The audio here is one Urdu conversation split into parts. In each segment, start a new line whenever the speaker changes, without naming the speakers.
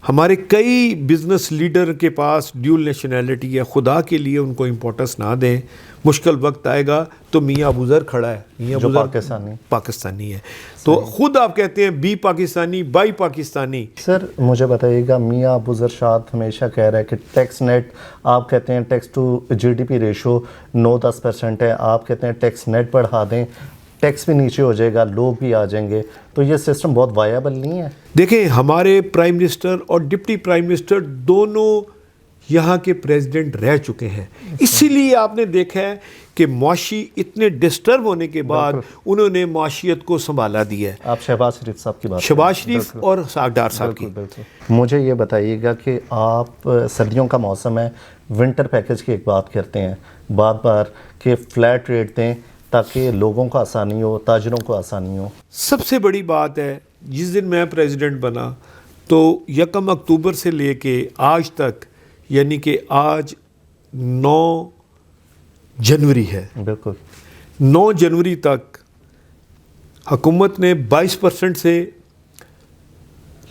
ہمارے کئی بزنس لیڈر کے پاس ڈیول نیشنلٹی ہے. خدا کے لیے ان کو امپورٹنس نہ دیں. مشکل وقت آئے گا تو میاں ابو ذر کھڑا ہے, میاں ابو ذر پاکستانی ہے, تو خود آپ کہتے ہیں بی پاکستانی بائی پاکستانی.
سر مجھے بتائیے گا, میاں ابو ذر شاد ہمیشہ کہہ رہا ہے کہ ٹیکس نیٹ, آپ کہتے ہیں ٹیکس ٹو جی ڈی پی ریشو 9-10% ہے, آپ کہتے ہیں ٹیکس نیٹ بڑھا دیں, ٹیکس بھی نیچے ہو جائے گا, لوگ بھی آ جائیں گے, تو یہ سسٹم بہت وائبل نہیں ہے.
دیکھیں ہمارے پرائم منسٹر اور ڈپٹی پرائم منسٹر دونوں یہاں کے پریزیڈنٹ رہ چکے ہیں, اسی لیے آپ نے دیکھا ہے کہ معاشی اتنے ڈسٹرب ہونے کے بعد انہوں نے معاشیت کو سنبھالا دیا ہے.
آپ شہباز شریف صاحب کی بات,
شہباز شریف اور ڈار صاحب کی.
مجھے یہ بتائیے گا کہ آپ سردیوں کا موسم ہے, ونٹر پیکج کی ایک بات کرتے ہیں بار بار کہ فلیٹ ریٹ دیں تاکہ لوگوں کو آسانی ہو, تاجروں کو آسانی ہو.
سب سے بڑی بات ہے, جس دن میں پریزیڈنٹ بنا تو 1 اکتوبر سے لے کے آج تک, یعنی کہ آج 9 جنوری ہے,
بالکل
9 جنوری تک حکومت نے 22% سے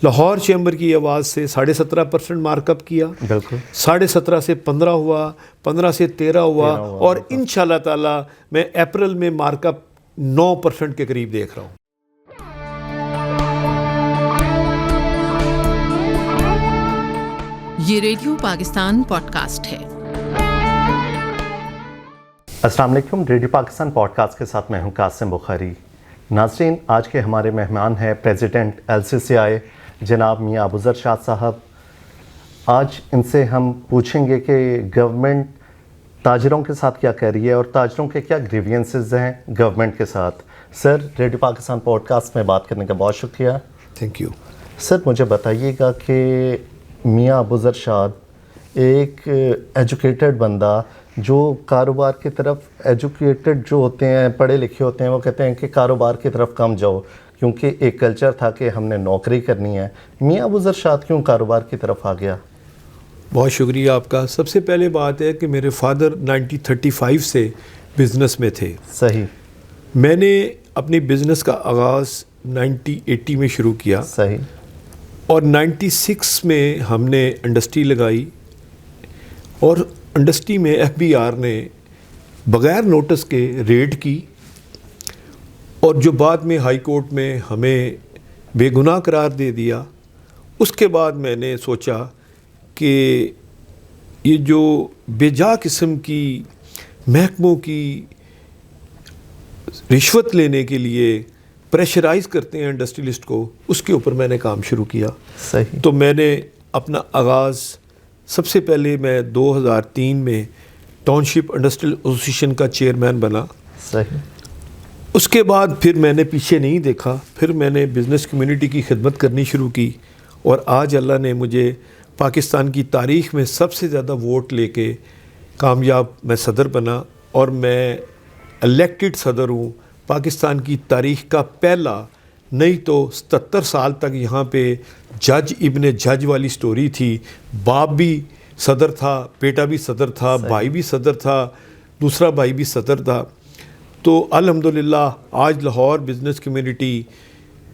لاہور چیمبر کی آواز سے 17.5% مارک اپ کیا,
بالکل
17.5 سے 15 ہوا, 15 سے 13 ہوا, اور انشاءاللہ تعالی میں اپریل میں مارک اپ 9% کے قریب دیکھ رہا ہوں.
یہ ریڈیو پاکستان پوڈ کاسٹ ہے.
السلام علیکم, ریڈیو پاکستان پوڈ کاسٹ کے ساتھ میں ہوں قاسم بخاری. ناظرین, آج کے ہمارے مہمان ہیں پریزیڈنٹ LCCI جناب میاں ابو ذر شاد صاحب. آج ان سے ہم پوچھیں گے کہ گورنمنٹ تاجروں کے ساتھ کیا کر رہی ہے اور تاجروں کے کیا گریوینسز ہیں گورنمنٹ کے ساتھ. سر, ریڈیو پاکستان پوڈ کاسٹ میں بات کرنے کا بہت شکریہ.
Thank you.
سر مجھے بتائیے گا کہ میاں ابو ذر شاد ایک ایجوکیٹڈ بندہ جو کاروبار کی طرف, ایجوکیٹڈ جو ہوتے ہیں, پڑھے لکھے ہوتے ہیں, وہ کہتے ہیں کہ کاروبار کی طرف کم جاؤ, کیونکہ ایک کلچر تھا کہ ہم نے نوکری کرنی ہے. میاں ابو ذر شاد کیوں کاروبار کی طرف آ گیا؟
بہت شکریہ آپ کا. سب سے پہلے بات ہے کہ میرے فادر 1935 سے بزنس میں تھے.
صحیح.
میں نے اپنی بزنس کا آغاز 1980 میں شروع کیا.
صحیح.
اور 96 میں ہم نے انڈسٹری لگائی, اور انڈسٹری میں FBR نے بغیر نوٹس کے ریڈ کی, اور جو بعد میں ہائی کورٹ میں ہمیں بے گناہ قرار دے دیا. اس کے بعد میں نے سوچا کہ یہ جو بے جا قسم کی محکموں کی رشوت لینے کے لیے پریشرائز کرتے ہیں انڈسٹریلسٹ کو, اس کے اوپر میں نے کام شروع کیا.
صحیح.
تو میں نے اپنا آغاز سب سے پہلے میں 2003 میں ٹاؤن شپ انڈسٹریل ایسوسیشن کا چیئرمین بنا.
صحیح.
اس کے بعد پھر میں نے پیچھے نہیں دیکھا, پھر میں نے بزنس کمیونٹی کی خدمت کرنی شروع کی, اور آج اللہ نے مجھے پاکستان کی تاریخ میں سب سے زیادہ ووٹ لے کے کامیاب میں صدر بنا, اور میں الیکٹڈ صدر ہوں. پاکستان کی تاریخ کا پہلا, نہیں تو 77 سال تک یہاں پہ جج ابن جج والی سٹوری تھی. باپ بھی صدر تھا, بیٹا بھی صدر تھا, بھائی بھی صدر تھا, دوسرا بھائی بھی صدر تھا. تو الحمدللہ آج لاہور بزنس کمیونٹی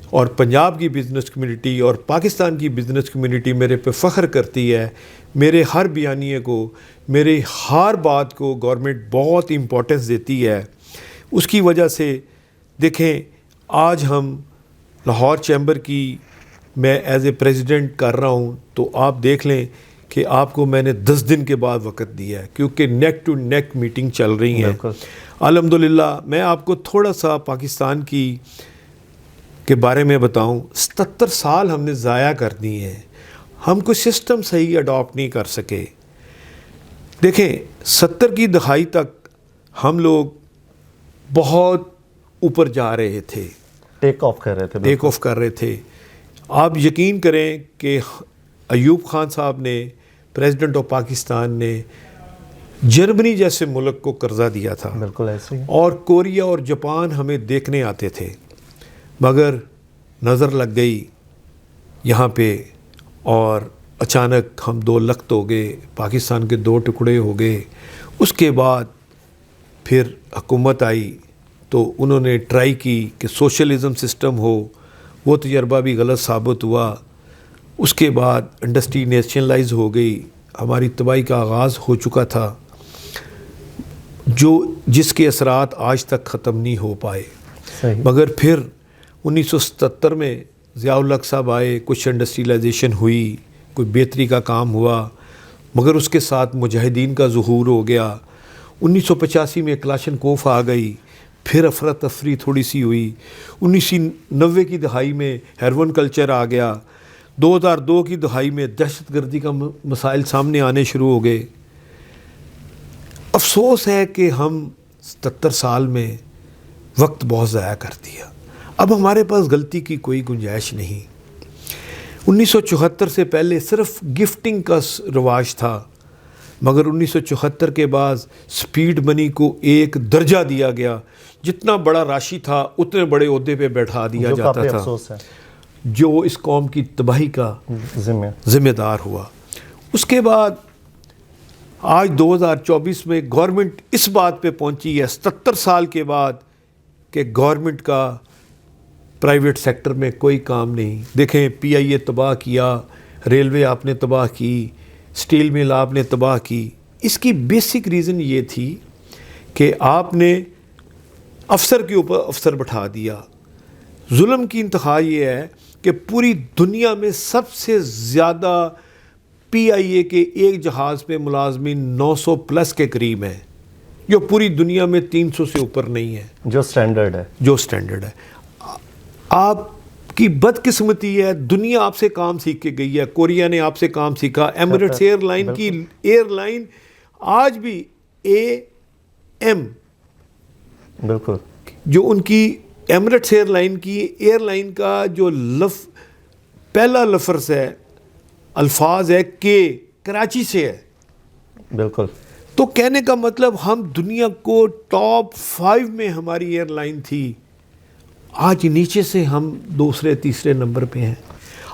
اور پنجاب کی بزنس کمیونٹی اور پاکستان کی بزنس کمیونٹی میرے پہ فخر کرتی ہے. میرے ہر بیانیے کو, میرے ہر بات کو گورنمنٹ بہت امپورٹنس دیتی ہے. اس کی وجہ سے دیکھیں آج ہم لاہور چیمبر کی میں ایز اے پریزیڈنٹ کر رہا ہوں, تو آپ دیکھ لیں کہ آپ کو میں نے 10 دن کے بعد وقت دیا ہے, کیونکہ نیک ٹو نیک میٹنگ چل رہی ہیں. الحمدللہ میں آپ کو تھوڑا سا پاکستان کی کے بارے میں بتاؤں. 77 سال ہم نے ضائع کر دی ہیں, ہم کوئی سسٹم صحیح اڈاپٹ نہیں کر سکے. دیکھیں 70 کی دہائی تک ہم لوگ بہت اوپر جا رہے تھے,
ٹیک آف کر رہے تھے. آپ یقین کریں کہ ایوب خان صاحب نے, پریزیڈنٹ آف پاکستان نے جرمنی جیسے ملک کو قرضہ دیا تھا. بالکل ایسے ہی.
اور کوریا اور جاپان ہمیں دیکھنے آتے تھے, مگر نظر لگ گئی یہاں پہ, اور اچانک ہم 2 لخت ہو گئے, پاکستان کے 2 ٹکڑے ہو گئے. اس کے بعد پھر حکومت آئی تو انہوں نے ٹرائی کی کہ سوشلزم سسٹم ہو, وہ تجربہ بھی غلط ثابت ہوا. اس کے بعد انڈسٹری نیشنلائز ہو گئی, ہماری تباہی کا آغاز ہو چکا تھا جس کے اثرات آج تک ختم نہیں ہو پائے. مگر پھر 1977 میں ضیاء الحق صاحب آئے, کچھ انڈسٹریلائزیشن ہوئی, کوئی بہتری کا کام ہوا, مگر اس کے ساتھ مجاہدین کا ظہور ہو گیا. 1985 میں کلاشن کوف آ گئی, پھر افراتفری تھوڑی سی ہوئی. 1990 کی دہائی میں ہیروئن کلچر آ گیا. 2002 کی دہائی میں دہشت گردی کا مسائل سامنے آنے شروع ہو گئے. افسوس ہے کہ ہم 77 سال میں وقت بہت ضائع کر دیا. اب ہمارے پاس غلطی کی کوئی گنجائش نہیں. 1974 سے پہلے صرف گفٹنگ کا رواج تھا, مگر 1974 کے بعد سپیڈ منی کو ایک درجہ دیا گیا. جتنا بڑا راشی تھا اتنے بڑے عہدے پہ بیٹھا دیا جاتا تھا, جو اس قوم کی تباہی کا ذمہ دار ہوا. اس کے بعد آج 2024 میں گورنمنٹ اس بات پہ پہنچی ہے 77 سال کے بعد کہ گورنمنٹ کا پرائیویٹ سیکٹر میں کوئی کام نہیں. دیکھیں پی آئی اے تباہ کیا, ریلوے آپ نے تباہ کی, اسٹیل مل آپ نے تباہ کی. اس کی بیسک ریزن یہ تھی کہ آپ نے افسر کے اوپر افسر بٹھا دیا. ظلم کی انتہا یہ ہے کہ پوری دنیا میں سب سے زیادہ پی آئی اے کے ایک جہاز پہ ملازمین 900 پلس کے قریب ہیں, جو پوری دنیا میں 300 سے اوپر نہیں ہے,
جو سٹینڈرڈ ہے. آپ کی بدقسمتی ہے, دنیا آپ سے کام سیکھ کے گئی ہے. کوریا نے آپ سے کام سیکھا. ایمریٹس ایئر لائن کی ایئر لائن آج بھی AM بالکل,
جو ان کی ایمریٹس ایئر لائن کی ایئر لائن کا جو پہلا لفظ ہے, الفاظ ہے کہ کراچی سے ہے.
بالکل.
تو کہنے کا مطلب ہم دنیا کو ٹاپ 5 میں ہماری ایئر لائن تھی, آج نیچے سے ہم دوسرے تیسرے نمبر پہ ہیں.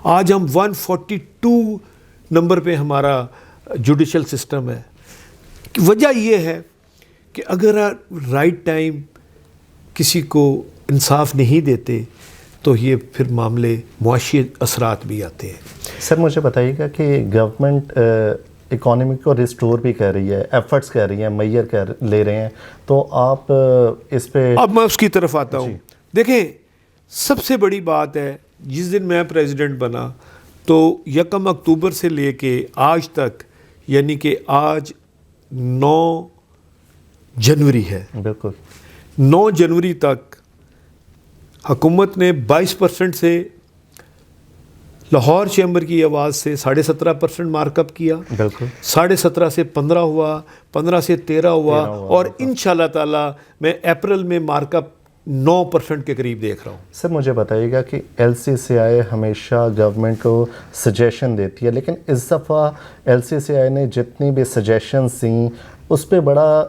آج ہم 142 نمبر پہ ہمارا جوڈیشل سسٹم ہے. وجہ یہ ہے کہ اگر رائٹ ٹائم کسی کو انصاف نہیں دیتے تو یہ پھر معاملے معاشی اثرات بھی آتے ہیں.
سر مجھے بتائیے گا کہ گورنمنٹ اکانومی کو ریسٹور بھی کر رہی ہے, ایفرٹس کر رہی ہیں, میئر لے رہے ہیں, تو آپ اس پہ
اب میں اس کی طرف آتا ہوں. دیکھیں سب سے بڑی بات ہے, جس دن میں پریزیڈنٹ بنا تو 1 اکتوبر سے لے کے آج تک, یعنی کہ آج 9 جنوری ہے,
بالکل
9 جنوری تک حکومت نے 22% سے لاہور چیمبر کی آواز سے 17.5% مارک اپ کیا.
بالکل
17.5 سے 15 ہوا, 15 سے 13 ہوا, اور انشاءاللہ تعالی میں اپریل میں مارک اپ 9% کے قریب دیکھ رہا ہوں.
سر مجھے بتائیے گا کہ LCCI ہمیشہ گورنمنٹ کو سجیشن دیتی ہے, لیکن اس دفعہ LCCI نے جتنی بھی سجیشنز دیں اس پہ بڑا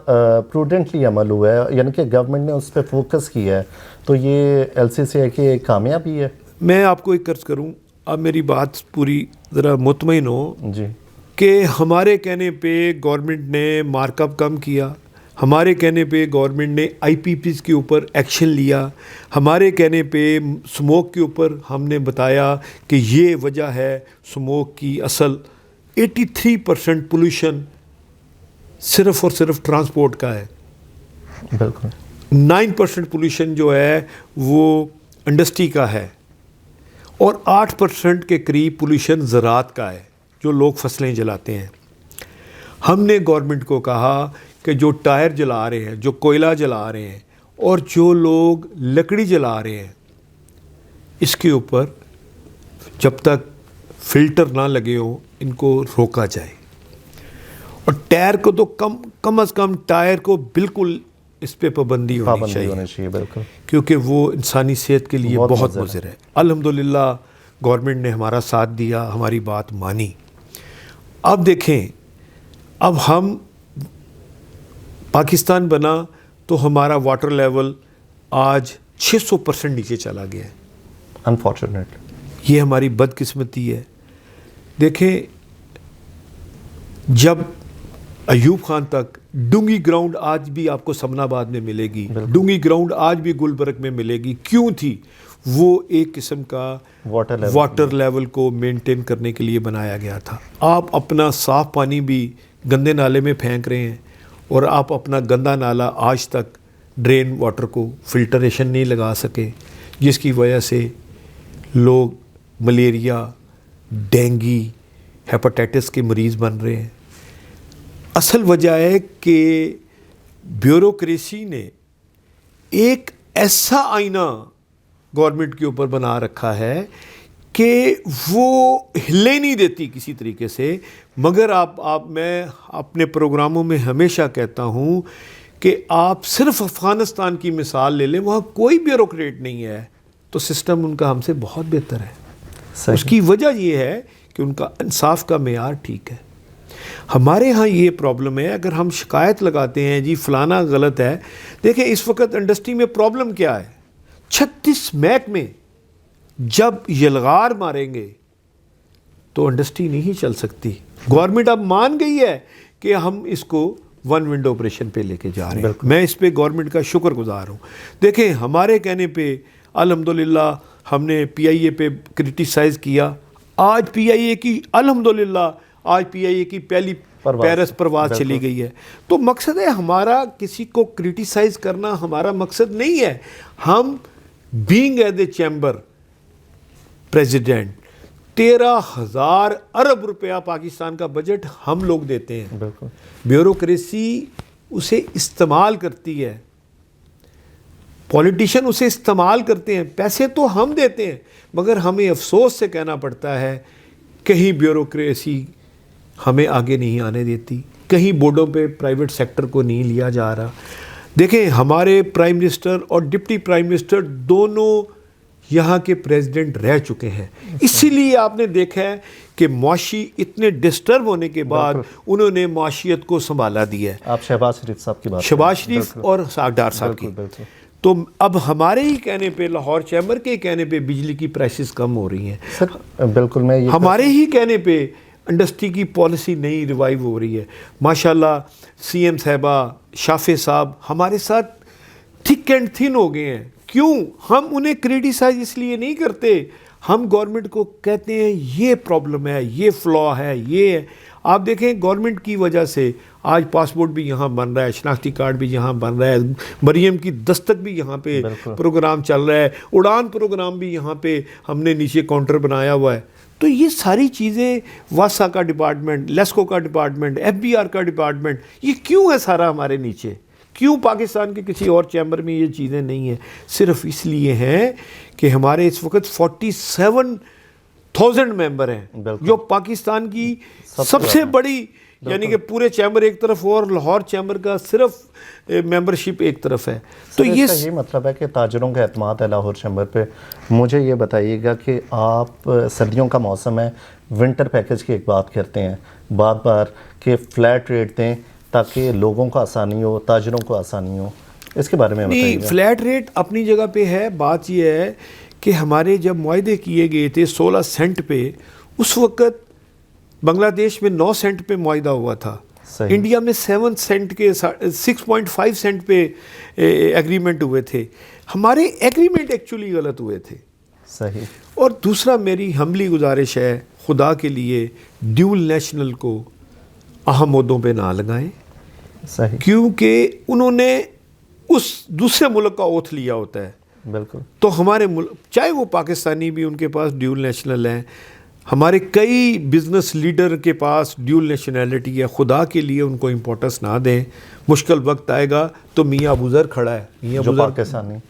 پروڈنٹلی عمل ہوا ہے, یعنی کہ گورنمنٹ نے اس پہ فوکس کیا ہے. تو یہ LCCI کی ایک کامیابی ہے.
میں آپ کو ایک عرض کروں, اب میری بات پوری ذرا مطمئن ہو
جی
کہ ہمارے کہنے پہ گورنمنٹ نے مارک اپ کم کیا, ہمارے کہنے پہ گورنمنٹ نے IPPs کے اوپر ایکشن لیا, ہمارے کہنے پہ سموک کے اوپر ہم نے بتایا کہ یہ وجہ ہے سموک کی. اصل 83% پولوشن صرف اور صرف ٹرانسپورٹ کا ہے.
بالکل
9% پولوشن جو ہے وہ انڈسٹری کا ہے, اور 8% کے قریب پولوشن زراعت کا ہے, جو لوگ فصلیں جلاتے ہیں. ہم نے گورنمنٹ کو کہا کہ جو ٹائر جلا رہے ہیں, جو کوئلہ جلا رہے ہیں, اور جو لوگ لکڑی جلا رہے ہیں, اس کے اوپر جب تک فلٹر نہ لگے ہوں ان کو روکا جائے. اور ٹائر کو تو کم از کم ٹائر کو بالکل اس پہ پابندی ہونی چاہیے,
بالکل,
کیونکہ وہ انسانی صحت کے لیے بہت مضر ہے. الحمدللہ گورنمنٹ نے ہمارا ساتھ دیا, ہماری بات مانی. اب دیکھیں, اب ہم پاکستان بنا تو ہمارا واٹر لیول آج 600% نیچے چلا گیا ہے.
انفارچونیٹ
یہ ہماری بدقسمتی ہے. دیکھیں جب ایوب خان تک ڈونگی گراؤنڈ آج بھی آپ کو سمن آباد میں ملے گی, ڈونگی گراؤنڈ آج بھی گلبرگ میں ملے گی. کیوں تھی؟ وہ ایک قسم کا
واٹر
لیول کو مینٹین کرنے کے لیے بنایا گیا تھا. آپ اپنا صاف پانی بھی گندے نالے میں پھینک رہے ہیں اور آپ اپنا گندا نالا آج تک ڈرین واٹر کو فلٹریشن نہیں لگا سکے, جس کی وجہ سے لوگ ملیریا, ڈینگی, ہیپاٹائٹس کے مریض بن رہے ہیں. اصل وجہ ہے کہ بیوروکریسی نے ایک ایسا آئینہ گورنمنٹ کے اوپر بنا رکھا ہے کہ وہ ہلے نہیں دیتی کسی طریقے سے. مگر میں اپنے پروگراموں میں ہمیشہ کہتا ہوں کہ آپ صرف افغانستان کی مثال لے لیں, وہاں کوئی بیوروکریٹ نہیں ہے تو سسٹم ان کا ہم سے بہت بہتر ہے. اس کی وجہ یہ ہے کہ ان کا انصاف کا معیار ٹھیک ہے. ہمارے ہاں یہ پرابلم ہے, اگر ہم شکایت لگاتے ہیں جی فلانا غلط ہے. دیکھیں اس وقت انڈسٹری میں پرابلم کیا ہے, 36 محکمے جب یلغار ماریں گے تو انڈسٹری نہیں چل سکتی. گورنمنٹ اب مان گئی ہے کہ ہم اس کو ون ونڈو آپریشن پہ لے کے جا رہے ہیں. میں اس پہ گورنمنٹ کا شکر گزار ہوں. دیکھیں ہمارے کہنے پہ الحمدللہ ہم نے پی آئی اے پہ کرٹیسائز کیا. آج پی آئی اے کی الحمدللہ آج پی آئی اے کی پہلی پیرس پرواز چلی گئی ہے. تو مقصد ہے ہمارا کسی کو کرٹیسائز کرنا ہمارا مقصد نہیں ہے. ہم being as a chamber president 13,000 ارب روپیہ پاکستان کا بجٹ ہم لوگ دیتے ہیں. بیوروکریسی اسے استعمال کرتی ہے, پولیٹیشین اسے استعمال کرتے ہیں, پیسے تو ہم دیتے ہیں مگر ہمیں افسوس سے کہنا پڑتا ہے کہیں بیوروکریسی ہمیں آگے نہیں آنے دیتی, کہیں بورڈوں پہ پرائیویٹ سیکٹر کو نہیں لیا جا رہا. دیکھیں ہمارے پرائم منسٹر اور ڈپٹی پرائم منسٹر دونوں یہاں کے پریزیڈنٹ رہ چکے ہیں. اسی لیے آپ نے دیکھا ہے کہ معاشی اتنے ڈسٹرب ہونے کے بعد انہوں نے معاشیت کو سنبھالا دیا ہے.
آپ شہباز شریف صاحب کی بات,
شہباز شریف اور ڈار صاحب کی. تو اب ہمارے ہی کہنے پہ, لاہور چیمبر کے کہنے پہ بجلی کی پرائسز کم ہو رہی ہیں.
سر بالکل, میں
ہمارے ہی کہنے پہ انڈسٹری کی پالیسی نئی ریوائیو ہو رہی ہے. ماشاءاللہ سی ایم صاحبہ, شافع صاحب ہمارے ساتھ تھک اینڈ تھن ہو گئے ہیں. کیوں؟ ہم انہیں کریٹیسائز اس لیے نہیں کرتے, ہم گورنمنٹ کو کہتے ہیں یہ پرابلم ہے, یہ فلا ہے, یہ ہے. آپ دیکھیں گورنمنٹ کی وجہ سے آج پاسپورٹ بھی یہاں بن رہا ہے, شناختی کارڈ بھی یہاں بن رہا ہے, مریم کی دستک بھی یہاں پہ پروگرام چل رہا ہے, اڑان پروگرام بھی یہاں پہ ہم نے نیچے کاؤنٹر بنایا ہوا ہے. تو یہ ساری چیزیں, واسا کا ڈپارٹمنٹ, لیسکو کا ڈپارٹمنٹ, ایف بی آر کا ڈپارٹمنٹ, یہ کیوں ہے سارا ہمارے نیچے؟ کیوں پاکستان کے کسی اور چیمبر میں یہ چیزیں نہیں ہیں؟ صرف اس لیے ہیں کہ ہمارے اس وقت 47,000 ممبر ہیں, جو پاکستان کی سب سے بڑی, یعنی کہ پورے چیمبر ایک طرف اور لاہور چیمبر کا صرف ممبرشپ ایک طرف ہے. تو
یہ مطلب ہے کہ تاجروں کا اعتماد ہے لاہور چیمبر پہ. مجھے یہ بتائیے گا کہ آپ سردیوں کا موسم ہے, ونٹر پیکج کی ایک بات کرتے ہیں بار بار کہ فلیٹ ریٹ دیں تاکہ لوگوں کو آسانی ہو, تاجروں کو آسانی ہو, اس کے بارے میں بتائیے گا.
فلیٹ ریٹ اپنی جگہ پہ ہے. بات یہ ہے کہ ہمارے جب معاہدے کیے گئے تھے 16 سینٹ پہ, اس وقت بنگلہ دیش میں 9 سینٹ پہ معاہدہ ہوا تھا, انڈیا میں 7 سینٹ کے 6.5 سینٹ پہ ایگریمنٹ ہوئے تھے. ہمارے ایگریمنٹ ایکچولی غلط ہوئے تھے.
صحیح.
اور دوسرا میری ہمبلی گزارش ہے, خدا کے لیے ڈیول نیشنل کو اہم عہدوں پہ نہ لگائیں.
صحیح.
کیونکہ انہوں نے اس دوسرے ملک کا اوتھ لیا ہوتا ہے.
بالکل.
تو ہمارے ملک, چاہے وہ پاکستانی بھی, ان کے پاس ڈیول نیشنل ہیں. ہمارے کئی بزنس لیڈر کے پاس ڈیول نیشنلٹی ہے. خدا کے لیے ان کو امپورٹنس نہ دیں. مشکل وقت آئے گا تو میاں ابو ذر کھڑا ہے, میاں ابو ذر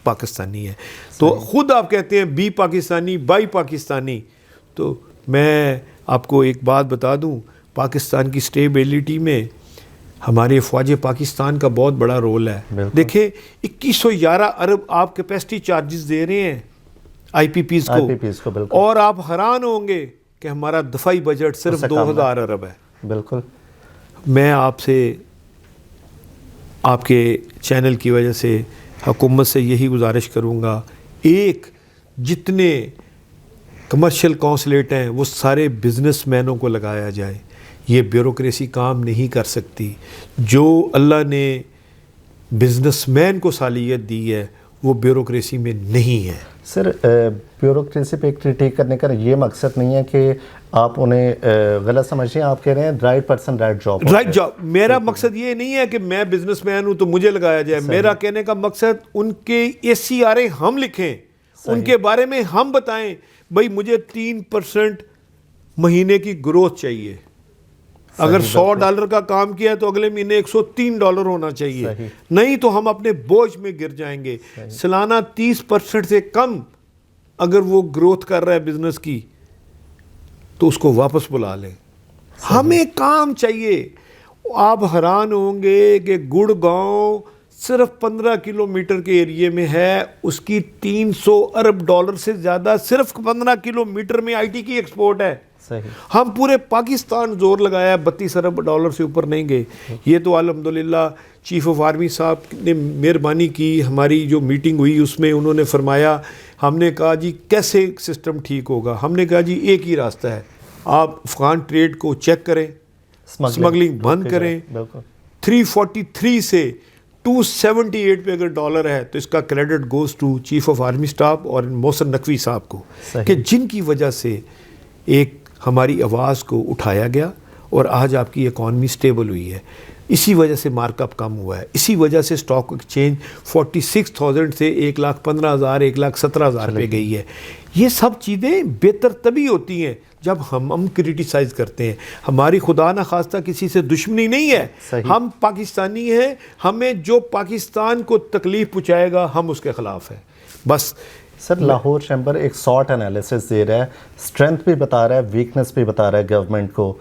پاکستانی ہے. تو خود آپ کہتے ہیں بی پاکستانی بائی پاکستانی. تو میں آپ کو ایک بات بتا دوں, پاکستان کی سٹیبلٹی میں ہمارے فوج پاکستان کا بہت بڑا رول ہے. دیکھیں 2111 ارب آپ کیپیسٹی چارجز دے رہے ہیں آئی پی پیز کو, اور آپ حیران ہوں گے کہ ہمارا دفاعی بجٹ صرف 2000 ارب ہے.
بالکل.
میں آپ سے, آپ کے چینل کی وجہ سے حکومت سے یہی گزارش کروں گا, ایک جتنے کمرشل کونسلیٹ ہیں وہ سارے بزنس مینوں کو لگایا جائے. یہ بیوروکریسی کام نہیں کر سکتی. جو اللہ نے بزنس مین کو صلاحیت دی ہے وہ بیوروکریسی میں نہیں ہے.
سر بیوروکریسی پہ کرٹیک کرنے کا یہ مقصد نہیں ہے کہ آپ انہیں غلط سمجھیں, آپ کہہ رہے ہیں right person right job.
Right job, میرا مقصد یہ نہیں ہے کہ میں بزنس مین ہوں تو مجھے لگایا جائے. میرا کہنے کا مقصد ان کے ACRA ہم لکھیں, ان کے بارے میں ہم بتائیں. بھائی مجھے 3% مہینے کی گروتھ چاہیے. اگر $100 کا کام کیا تو اگلے مہینے $103 ہونا چاہیے, نہیں تو ہم اپنے بوجھ میں گر جائیں گے. سالانہ 30% سے کم اگر وہ گروتھ کر رہا ہے بزنس کی تو اس کو واپس بلا لیں. ہمیں کام چاہیے. آپ حیران ہوں گے کہ گڑگاؤں صرف 15 کلومیٹر کے ایریے میں ہے, اس کی $300 ارب سے زیادہ صرف 15 کلومیٹر میں IT کی ایکسپورٹ ہے. ہم پورے پاکستان زور لگایا, $32 ارب سے اوپر نہیں گئے. یہ تو الحمدللہ چیف آف آرمی صاحب نے مہربانی کی. ہماری جو میٹنگ ہوئی اس میں انہوں نے فرمایا, ہم نے کہا جی کیسے سسٹم ٹھیک ہوگا. ہم نے کہا جی ایک ہی راستہ ہے, آپ افغان ٹریڈ کو چیک کریں, اسمگلنگ بند کریں. 343 سے 278 پہ اگر ڈالر ہے تو اس کا credit goes to chief of army staff اور محسن نقوی صاحب کو, کہ جن کی وجہ سے ایک ہماری آواز کو اٹھایا گیا اور آج آپ کی اکانومی سٹیبل ہوئی ہے. اسی وجہ سے مارک اپ کم ہوا ہے. اسی وجہ سے سٹاک ایکسچینج 46,000 سے 1,15,000 1,17,000 پہ گئی ہے. یہ سب چیزیں بہتر تبھی ہوتی ہیں جب ہم کرٹیسائز کرتے ہیں. ہماری خدا نخواستہ کسی سے دشمنی نہیں ہے, ہم پاکستانی ہیں. ہمیں جو پاکستان کو تکلیف پہنچائے گا ہم اس کے خلاف ہیں بس.
سر لاہور چیمبر ایک سارٹ انالیسس دے رہا ہے, اسٹرینتھ بھی بتا رہا ہے, ویکنس بھی بتا رہا ہے گورنمنٹ کو,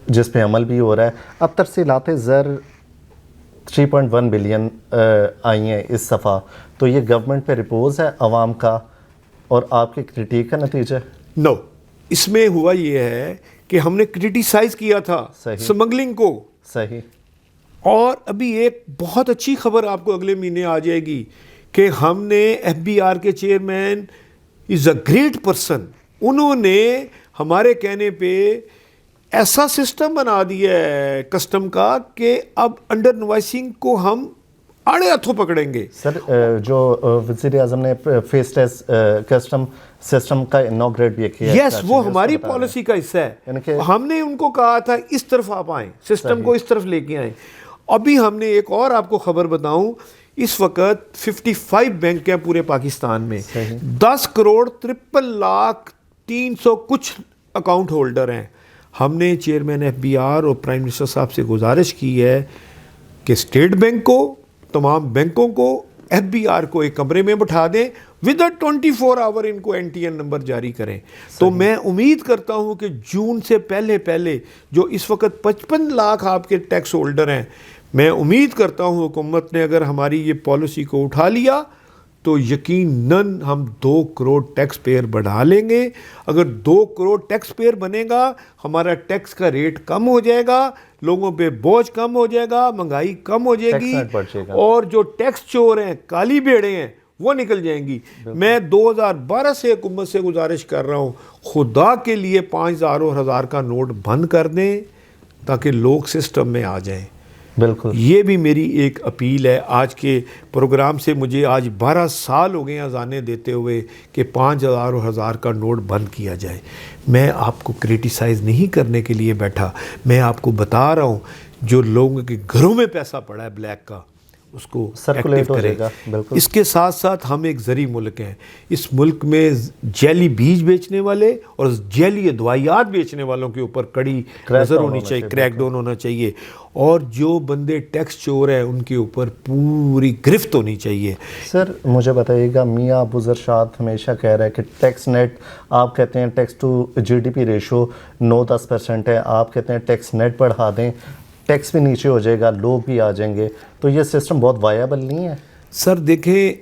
جس پہ عمل بھی ہو رہا ہے. اب ترسیلات زر 3.1 بلین آئی ہیں اس صفحہ, تو یہ گورنمنٹ پہ رپوز ہے عوام کا اور آپ کے کرٹیک کا نتیجہ؟
نو, اس میں ہوا یہ ہے کہ ہم نے کرٹیسائز کیا تھا سمگلنگ کو.
صحیح.
اور ابھی ایک بہت اچھی خبر آپ کو اگلے مہینے آ جائے گی کہ ہم نے FBR کے chairman is a great person, انہوں نے ہمارے کہنے پہ ایسا سسٹم بنا دیا ہے کسٹم کا کہ اب انڈر انوائسنگ کو ہم آڑے ہاتھوں پکڑیں گے.
سر جو وزیر اعظم نے فیس لیس کسٹم سسٹم کا انوگریٹ بھی کیا,
یس, وہ ہماری پالیسی کا حصہ ہے. ہم نے ان کو کہا تھا اس طرف آپ آئیں, سسٹم کو اس طرف لے کے آئیں. ابھی ہم نے ایک اور آپ کو خبر بتاؤں, اس وقت 55 بینک ہیں پورے پاکستان میں, 10,53,03,000 کچھ اکاؤنٹ ہولڈر ہیں. ہم نے چیئرمین FBR اور پرائم منسٹر صاحب سے گزارش کی ہے کہ اسٹیٹ بینک کو, تمام بینکوں کو, FBR کو ایک کمرے میں بٹھا دیں, ود 24 آور ان کو NTN نمبر جاری کریں. تو میں امید کرتا ہوں کہ جون سے پہلے جو اس وقت 55 لاکھ آپ کے ٹیکس ہولڈر ہیں, میں امید کرتا ہوں حکومت نے اگر ہماری یہ پالیسی کو اٹھا لیا تو یقیناً ہم 2 کروڑ ٹیکس پیئر بڑھا لیں گے. اگر 2 کروڑ ٹیکس پیئر بنے گا, ہمارا ٹیکس کا ریٹ کم ہو جائے گا, لوگوں پہ بوجھ کم ہو جائے گا, مہنگائی کم ہو جائے گی, اور جو ٹیکس چور ہیں, کالی بیڑے ہیں, وہ نکل جائیں گی. میں 2012 سے حکومت سے گزارش کر رہا ہوں, خدا کے لیے 5,000 اور 1,000 کا نوٹ بند کر دیں تاکہ لوگ سسٹم میں آ جائیں.
بالکل, یہ
بھی میری ایک اپیل ہے. آج کے پروگرام سے مجھے آج 12 سال ہو گئے اذانیں دیتے ہوئے کہ 5,000 اور 1,000 کا نوٹ بند کیا جائے. میں آپ کو کرٹیسائز نہیں کرنے کے لیے بیٹھا, میں آپ کو بتا رہا ہوں جو لوگوں کے گھروں میں پیسہ پڑا ہے بلیک کا, اس کو
سرکولیٹ ہو جائے گا.
اس کے ساتھ ساتھ ہم ایک زرعی ملک ہیں. اس ملک میں جیلی بیج بیچنے والے اور جیلی ادویات بیچنے والوں کے اوپر کڑی نظر ہونی چاہیے, کریک ڈاؤن ہونا چاہیے, اور جو بندے ٹیکس چور ہیں ان کے اوپر پوری گرفت ہونی چاہیے.
سر مجھے بتائیے گا, میاں ابوذر شاد ہمیشہ کہہ رہا ہے کہ ٹیکس نیٹ, آپ کہتے ہیں ٹیکس ٹو GDP ریشو 9-10% ہے, آپ کہتے ہیں ٹیکس نیٹ بڑھا دیں, ٹیکس بھی نیچے ہو جائے گا, لوگ بھی آ جائیں گے, تو یہ سسٹم بہت وائبل نہیں ہے.
سر دیکھیں,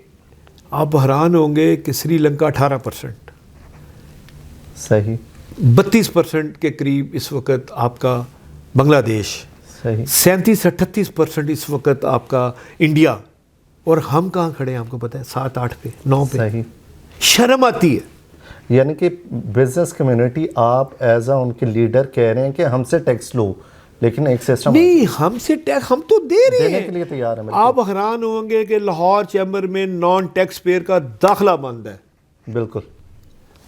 آپ حیران ہوں گے کہ سری لنکا 18%,
صحیح,
32% کے قریب اس وقت آپ کا بنگلہ دیش,
صحیح,
37-38% اس وقت آپ کا انڈیا, اور ہم کہاں کھڑے ہیں آپ کو پتہ ہے, 7-8 پہ 9 پہ.
صحیح,
شرم آتی ہے.
یعنی کہ بزنس کمیونٹی, آپ ایز اے ان کے لیڈر کہہ رہے ہیں کہ ہم سے ٹیکس لو, لیکن ایک سسٹم
نہیں، ہم سے ٹیکس ہم تو دے رہے
دینے کے لیے
ہیں.
تیار ہے.
آپ حیران ہوں گے کہ لاہور چیمبر میں نان ٹیکس پیئر کا داخلہ بند ہے.
بالکل.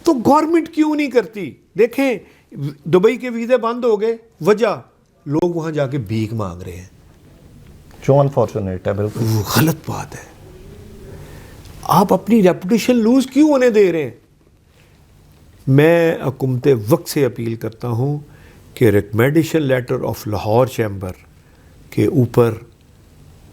تو گورنمنٹ کیوں نہیں کرتی؟ دیکھیں دبئی کے ویزے بند ہو گئے، وجہ لوگ وہاں جا کے بھیک مانگ رہے ہیں.
جو انفارچونیٹ ہے. بالکل
وہ غلط بات ہے. آپ اپنی ریپوٹیشن لوز کیوں ہونے دے رہے ہیں؟ میں حکومت وقت سے اپیل کرتا ہوں کہ recommendation letter of Lahore chamber کے اوپر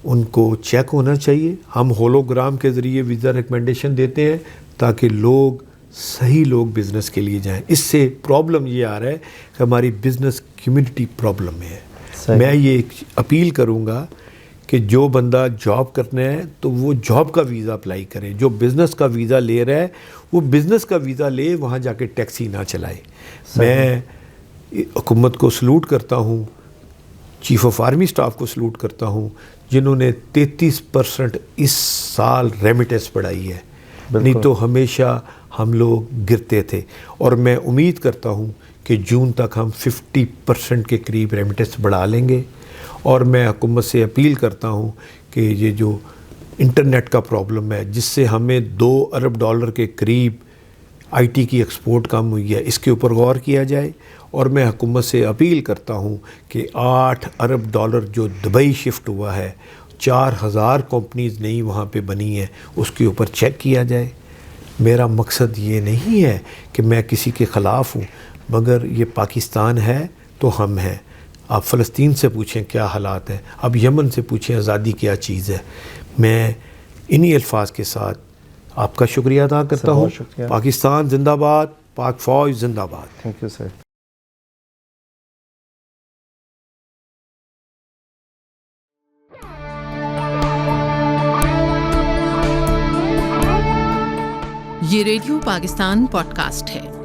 ان کو چیک ہونا چاہیے. ہم ہولوگرام کے ذریعے ویزا ریکمینڈیشن دیتے ہیں تاکہ لوگ صحیح لوگ بزنس کے لیے جائیں. اس سے پرابلم یہ آ رہا ہے کہ ہماری بزنس کمیونٹی پرابلم میں ہے. میں یہ اپیل کروں گا کہ جو بندہ جاب کرنا ہے تو وہ جاب کا ویزا اپلائی کرے. جو بزنس کا ویزا لے رہا ہے وہ بزنس کا ویزا لے، وہاں جا کے ٹیکسی نہ چلائے. میں حکومت کو سلوٹ کرتا ہوں، چیف آف آرمی سٹاف کو سلوٹ کرتا ہوں، جنہوں نے 33% اس سال ریمیٹنس بڑھائی ہے. نہیں تو ہمیشہ ہم لوگ گرتے تھے. اور میں امید کرتا ہوں کہ جون تک ہم 50% کے قریب ریمیٹنس بڑھا لیں گے. اور میں حکومت سے اپیل کرتا ہوں کہ یہ جو انٹرنیٹ کا پرابلم ہے جس سے ہمیں $2 ارب کے قریب آئی ٹی کی ایکسپورٹ کم ہوئی ہے، اس کے اوپر غور کیا جائے. اور میں حکومت سے اپیل کرتا ہوں کہ $8 ارب جو دبئی شفٹ ہوا ہے، 4000 کمپنیز نئی وہاں پہ بنی ہیں، اس کے اوپر چیک کیا جائے. میرا مقصد یہ نہیں ہے کہ میں کسی کے خلاف ہوں، مگر یہ پاکستان ہے تو ہم ہیں. آپ فلسطین سے پوچھیں کیا حالات ہیں، اب یمن سے پوچھیں آزادی کیا چیز ہے. میں انہی الفاظ کے ساتھ آپ کا شکریہ ادا کرتا ہوں. پاکستان زندہ باد، پاک فوج زندہ باد.
Thank you sir.
یہ ریڈیو پاکستان پوڈ کاسٹ ہے.